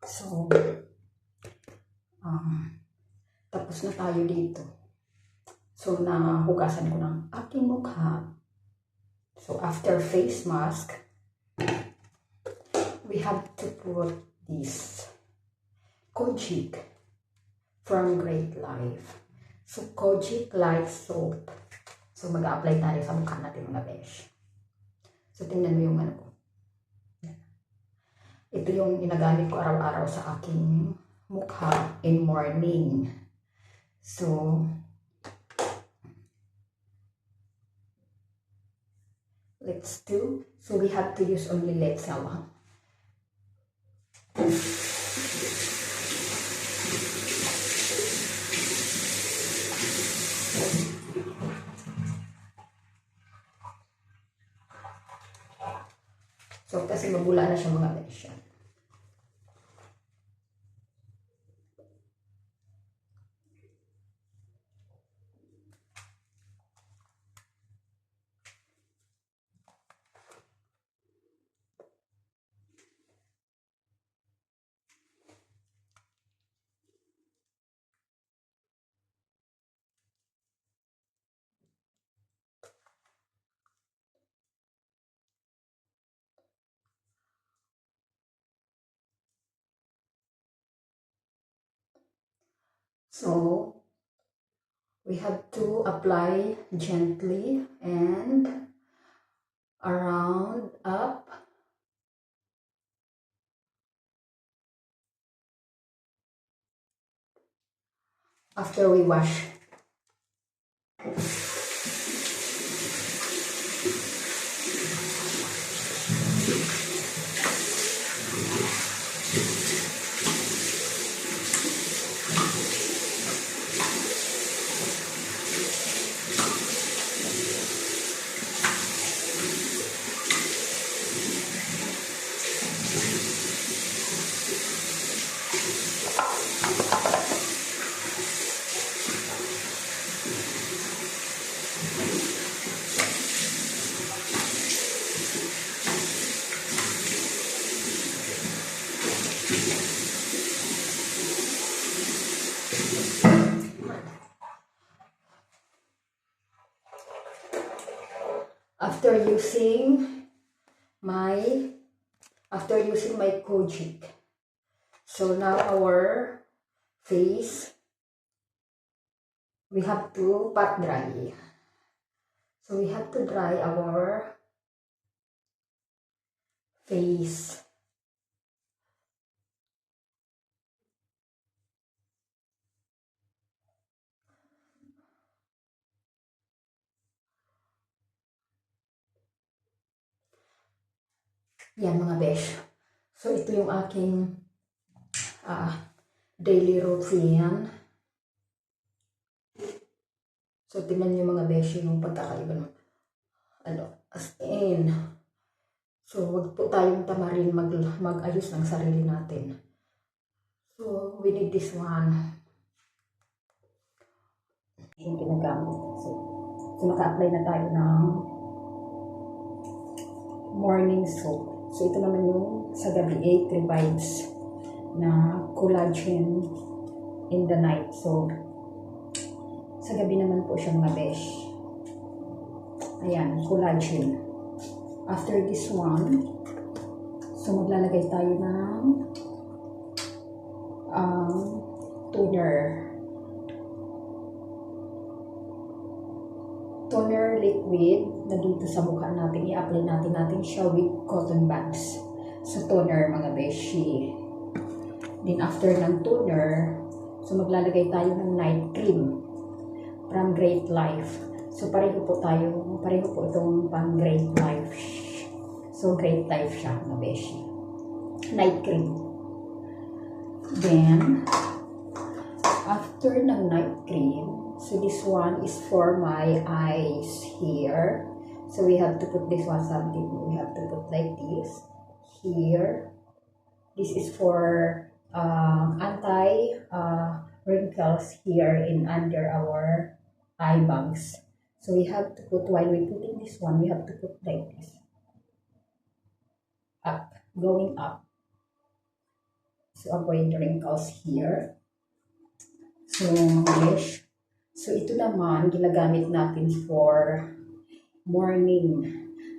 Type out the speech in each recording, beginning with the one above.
So, tapos na tayo dito. So, nahugasan ko ng aking mukha. So, after face mask, we have to put this Kojic from Great Life. So, Kojic Light Soap. So, mag-a-apply tayo sa mukha natin mga besh. So, tingnan mo yung ano ko. Ito yung ginagamit ko araw-araw sa aking mukha in morning. So, let's do. So, we have to use only Letzel. So, kasi mabula na siya mga besh. So, we have to apply gently and around, up. After we wash. After using my Kojic. So now our face, we have to pat dry. So we have to dry our face. Yan mga besh. So ito yung aking daily routine. So tingnan nyo mga besh yung pagkakaiba ng as in. So wag po tayong tamarin mag-ayos ng sarili natin. So we need this one. Yung ginagamit. So naka-apply na tayo ng morning soap. So ito naman yung sa gabi 8 revives na collagen in the night. So sa gabi naman po siya mga besh. Ayan, collagen. After this one, so maglalagay tayo ng toner liquid na dito sa mukha natin. I-apply natin siya with cotton buds. So toner mga beshi. Then after ng toner, so maglalagay tayo ng night cream from Great Life. So pareho po itong pang Great Life. So Great Life siya mga beshi. Night cream. Then after ng night cream, so this one is for my eyes here. So we have to put this one something. We have to put like this here. This is for anti wrinkles here in under our eye bags. So we have to put, while we putting this one, we have to put like this. Up, going up. So, avoid wrinkles here. So, mga besh. So, ito naman, ginagamit natin for morning.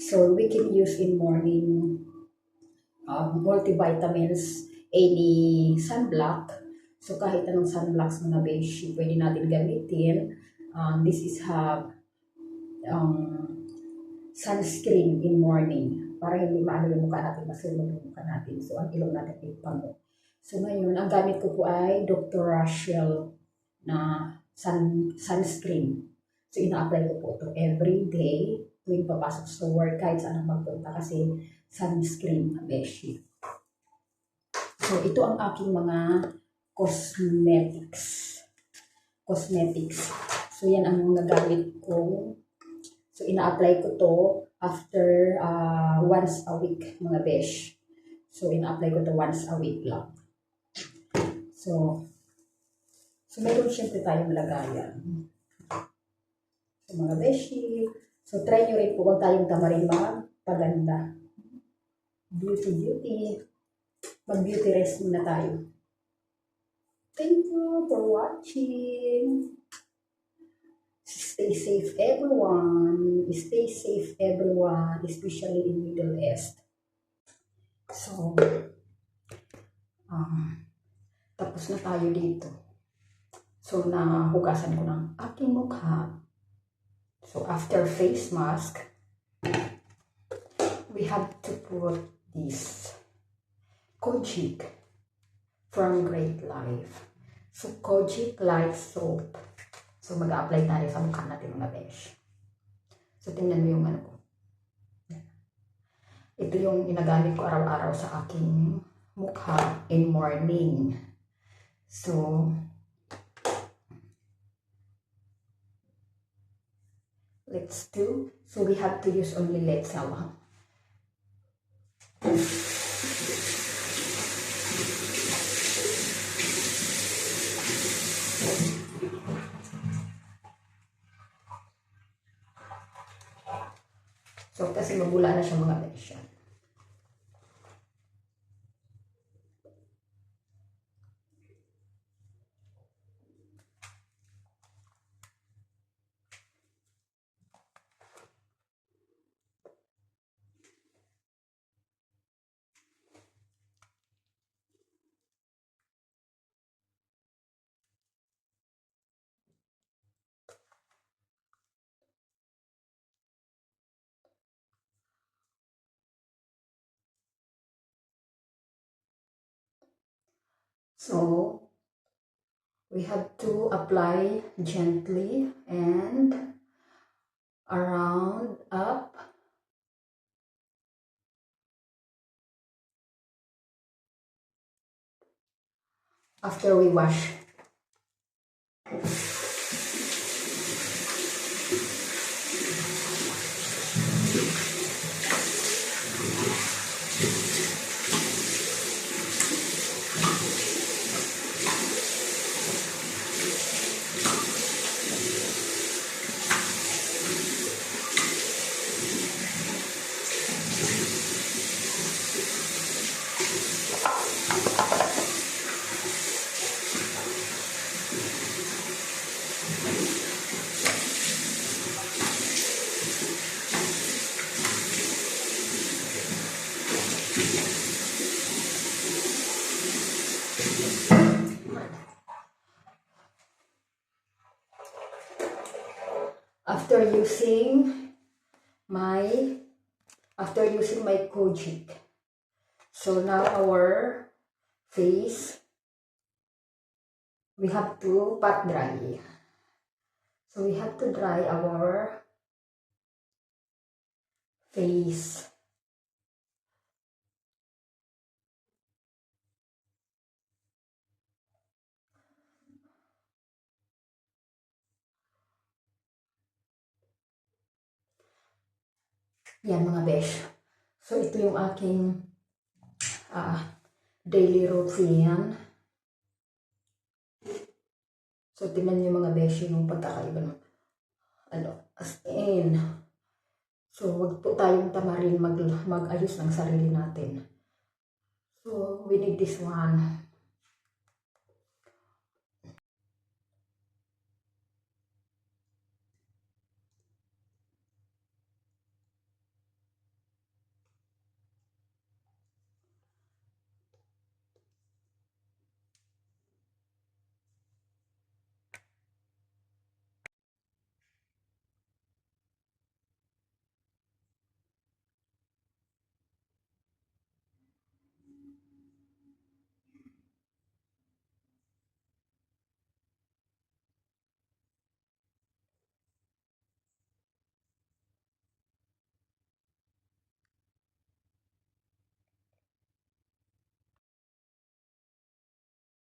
So, we can use in morning multivitamins, any sunblock. So, kahit anong sunblocks mga besh, pwede natin gamitin. This is have sunscreen in morning para hindi maano yung mukha natin, masunog yung mukha natin. So, ang ilong natin ay pango. So, ngayon, ang gamit ko po ay Dr. Rachel na sunscreen. So, ina-apply ko po ito every day tuwing papasok sa work, kahit saan ang magpunta kasi sunscreen na beshi. So, ito ang aking mga cosmetics. So, yan ang nagamit ko. So, ina-apply ko to after once a week, mga besh. So, ina-apply ko to once a week lang. So meron siyempre tayong lagayan. So, mga beshi. So, try nyo rin po, huwag tayong tamarin magpaganda. Beauty. Mag-beauty rest muna tayo. Thank you for watching. Stay safe everyone, especially in Middle East. So, tapos na tayo dito. So, nahugasan ko ng aking mukha. So, after face mask, we have to put this Kojic from Great Life. So, Kojic Life Soap. So, mag-a-apply tayo sa mukha natin mga besh. So, tingnan mo yung ano ko. Ito yung ginagamit ko araw-araw sa aking mukha in morning. So, let's do. So, we have to use only Letsal. So, kasi mabula na siya mga besh. So, we have to apply gently and around, up. After we wash. After using my Kojic. So now our face, we have to pat dry. So we have to dry our face. Yan mga besh. So ito yung aking daily routine. So tingnan niyo mga besh yung pagkakaiba ng as in. So wag po tayong tamarin mag-ayos ng sarili natin. So we need this one.